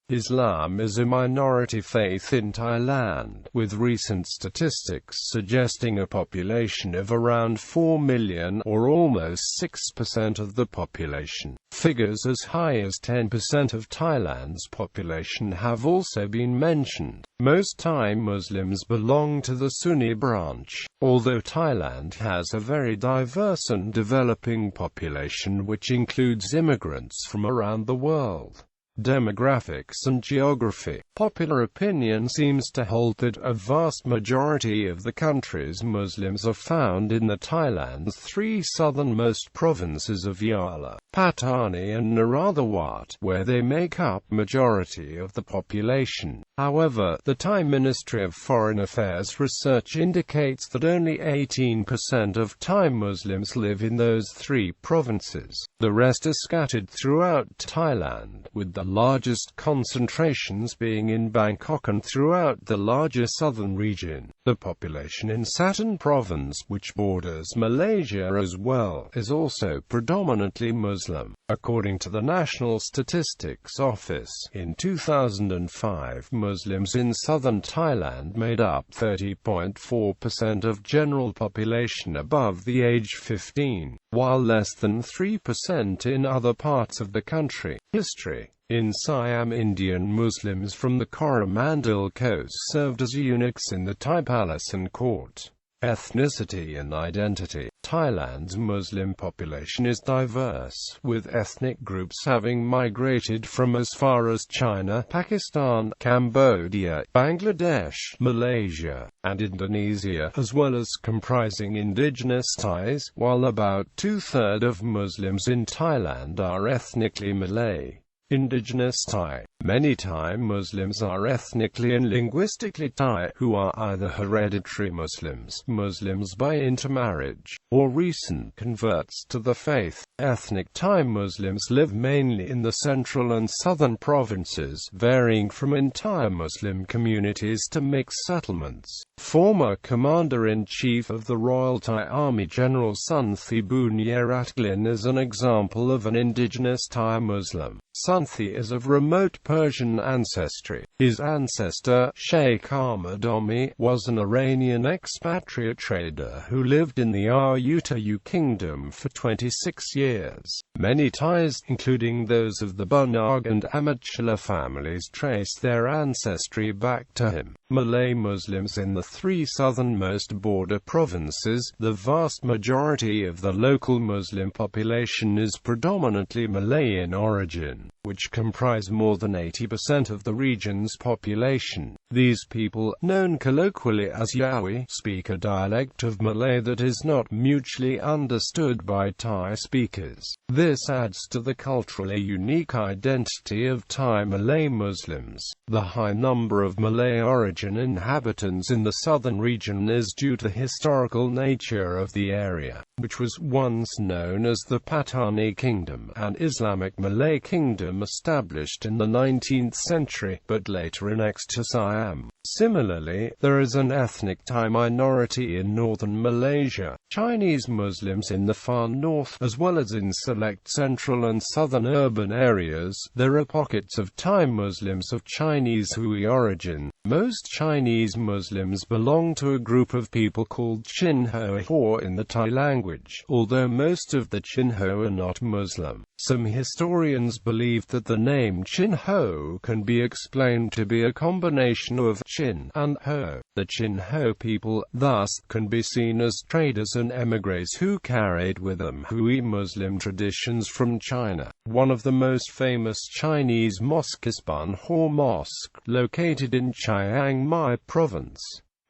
Islam is a minority faith in Thailand, with recent statistics suggesting a population of around 4 million, or almost 6% of the population. Figures as high as 10% of Thailand's population have also been mentioned. Most Thai Muslims belong to the Sunni branch, although Thailand has a very diverse and developing population which includes immigrants from around the world. Demographics and geography. Popular opinion seems to hold that a vast majority of the country's Muslims are found in the Thailand's three southernmost provinces of Yala, Pattani and Narathiwat, where they make up majority of the population. However, the Thai Ministry of Foreign Affairs research indicates that only 18% of Thai Muslims live in those three provinces. The rest are scattered throughout Thailand, with the largest concentrations being in Bangkok and throughout the larger southern region. The population in Satun province, which borders Malaysia as well, is also predominantly Muslim. According to the National Statistics Office, in 2005, Muslims in southern Thailand made up 30.4% of general population above the age 15, while less than 3% in other parts of the country. History. In Siam, Indian Muslims from the Coromandel coast served as eunuchs in the Thai palace and court. Ethnicity and identity. Thailand's Muslim population is diverse, with ethnic groups having migrated from as far as China, Pakistan, Cambodia, Bangladesh, Malaysia, and Indonesia, as well as comprising indigenous Thais, while about two-thirds of Muslims in Thailand are ethnically Malay. Indigenous Thai. Many Thai Muslims are ethnically and linguistically Thai, who are either hereditary Muslims, Muslims by intermarriage, or recent converts to the faith. Ethnic Thai Muslims live mainly in the central and southern provinces, varying from entire Muslim communities to mixed settlements. Former Commander-in-Chief of the Royal Thai Army General Sunthi Bunyaratlin is an example of an indigenous Thai Muslim. Sunthi is of remote Persian ancestry. His ancestor, Sheikh Ahmad Omi, was an Iranian expatriate trader who lived in the Ayutthaya Kingdom for 26 years. Many Thais, including those of the Bunag and Amatchula families, trace their ancestry back to him. Malay Muslims in the three southernmost border provinces. The vast majority of the local Muslim population is predominantly Malay in origin, which comprise more than 80% of the region's population. These people, known colloquially as Yawi, speak a dialect of Malay that is not mutually understood by Thai speakers. This adds to the culturally unique identity of Thai Malay Muslims. The high number of Malay origin inhabitants in the southern region is due to the historical nature of the area, which was once known as the Pattani Kingdom, an Islamic Malay kingdom established in the 19th century, but later annexed to Siam. Similarly, there is an ethnic Thai minority in northern Malaysia, Chinese Muslims in the far north, as well as in select central and southern urban areas. There are pockets of Thai Muslims of Chinese Hui origin. Most Chinese Muslims belong to a group of people called Chin-Ho in the Thai language, although most of the Chin-Ho are not Muslim. Some historians believe that the name Chin-Ho can be explained to be a combination of Chin and Ho. The Chin-Ho people, thus, can be seen as traders and emigres who carried with them Hui Muslim traditions from China. One of the most famous Chinese mosques is Banhor Mosque, located in Chiang Mai Province.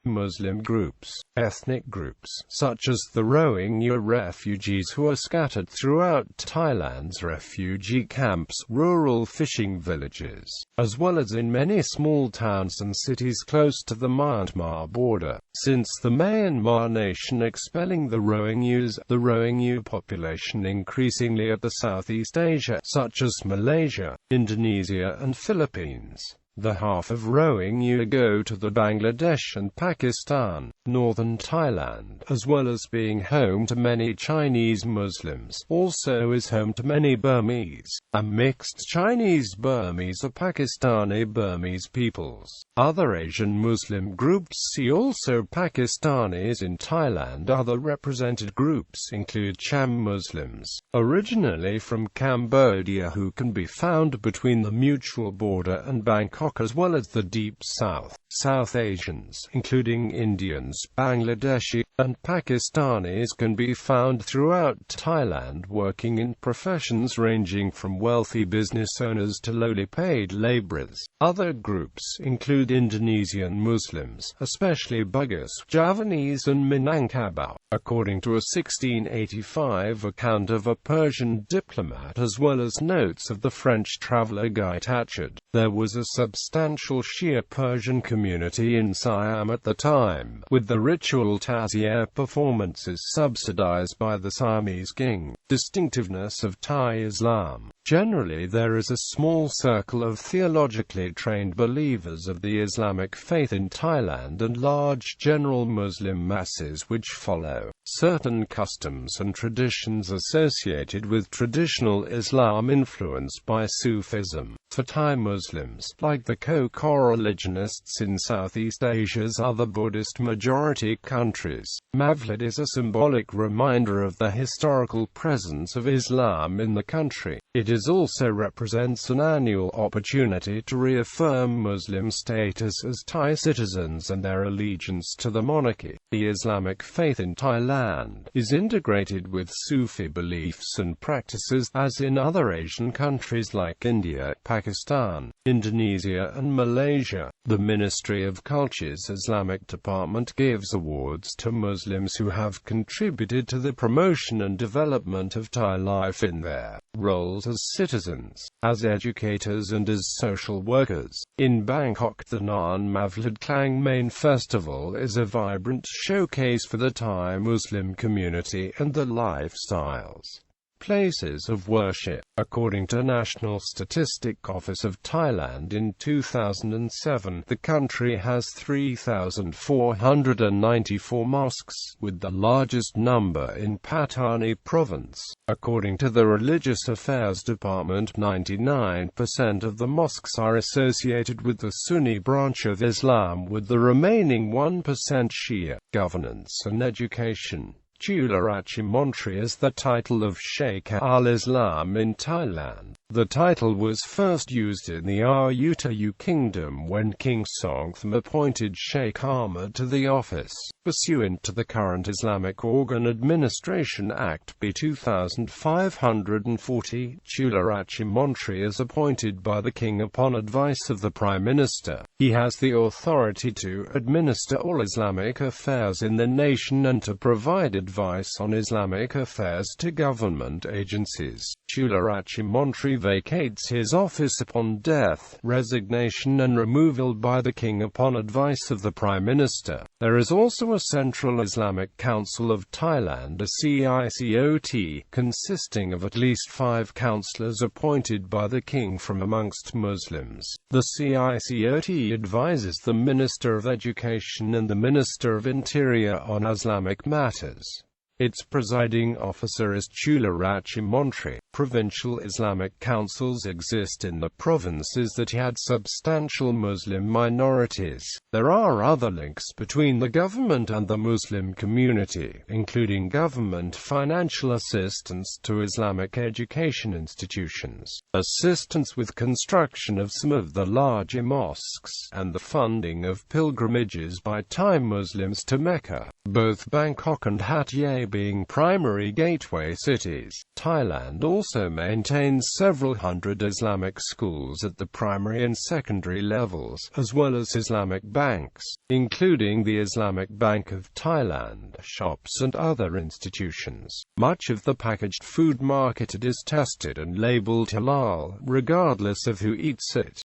Muslim groups. Ethnic groups, such as the Rohingya refugees who are scattered throughout Thailand's refugee camps, rural fishing villages, as well as in many small towns and cities close to the Myanmar border. Since the Myanmar nation expelling the Rohingya population increasingly at the Southeast Asia, such as Malaysia, Indonesia and Philippines. The half of Rohingya go to the Bangladesh and Pakistan, northern Thailand, as well as being home to many Chinese Muslims, also is home to many Burmese, a mixed Chinese-Burmese or Pakistani-Burmese peoples. Other Asian Muslim groups see also Pakistanis in Thailand. Other represented groups include Cham Muslims, originally from Cambodia, who can be found between the mutual border and Bangkok, as well as the Deep South. South Asians, including Indians, Bangladeshi, and Pakistanis, can be found throughout Thailand, working in professions ranging from wealthy business owners to lowly paid laborers. Other groups include Indonesian Muslims, especially Bugis, Javanese and Minangkabau. According to a 1685 account of a Persian diplomat, as well as notes of the French traveller Guy Tachard, there was a substantial Shia Persian community in Siam at the time, with the ritual Taziyah performances subsidized by the Siamese king. Distinctiveness of Thai Islam. Generally, there is a small circle of theologically trained believers of the Islamic faith in Thailand and large general Muslim masses which follow certain customs and traditions associated with traditional Islam influenced by Sufism. For Thai Muslims, like the co-coreligionists in Southeast Asia's other Buddhist majority countries, Mavlid is a symbolic reminder of the historical presence of Islam in the country. It also represents an annual opportunity to reaffirm Muslim status as Thai citizens and their allegiance to the monarchy. The Islamic faith in Thailand is integrated with Sufi beliefs and practices, as in other Asian countries like India, Pakistan, Indonesia and Malaysia. The Ministry of Culture's Islamic Department gives awards to Muslims who have contributed to the promotion and development of Thai life in their roles as citizens, as educators and as social workers. In Bangkok, the Nan Mavlid Klang Main Festival is a vibrant showcase for the Thai Muslim community and their lifestyles. Places of worship. According to National Statistic Office of Thailand in 2007, the country has 3,494 mosques, with the largest number in Pattani Province. According to the Religious Affairs Department, 99% of the mosques are associated with the Sunni branch of Islam, with the remaining 1% Shia. Governance and education. Chularachi Montri is the title of Sheikh al-Islam in Thailand. The title was first used in the Ayutthaya Kingdom when King Songtham appointed Sheikh Ahmad to the office. Pursuant to the current Islamic Organ Administration Act B 2540, Chularachi Montri is appointed by the king upon advice of the Prime Minister. He has the authority to administer all Islamic affairs in the nation and to provide advice on Islamic affairs to government agencies. Chularachi Montri vacates his office upon death, resignation and removal by the king upon advice of the Prime Minister. There is also a Central Islamic Council of Thailand, a CICOT, consisting of at least 5 councillors appointed by the king from amongst Muslims. The CICOT advises the Minister of Education and the Minister of Interior on Islamic matters. Its presiding officer is Chularachi Montri. Provincial Islamic councils exist in the provinces that had substantial Muslim minorities. There are other links between the government and the Muslim community, including government financial assistance to Islamic education institutions, assistance with construction of some of the larger mosques, and the funding of pilgrimages by Thai Muslims to Mecca, both Bangkok and Hat Yai being primary gateway cities. Thailand also maintains several hundred Islamic schools at the primary and secondary levels, as well as Islamic banks, including the Islamic Bank of Thailand, shops and other institutions. Much of the packaged food marketed is tested and labeled halal, regardless of who eats it.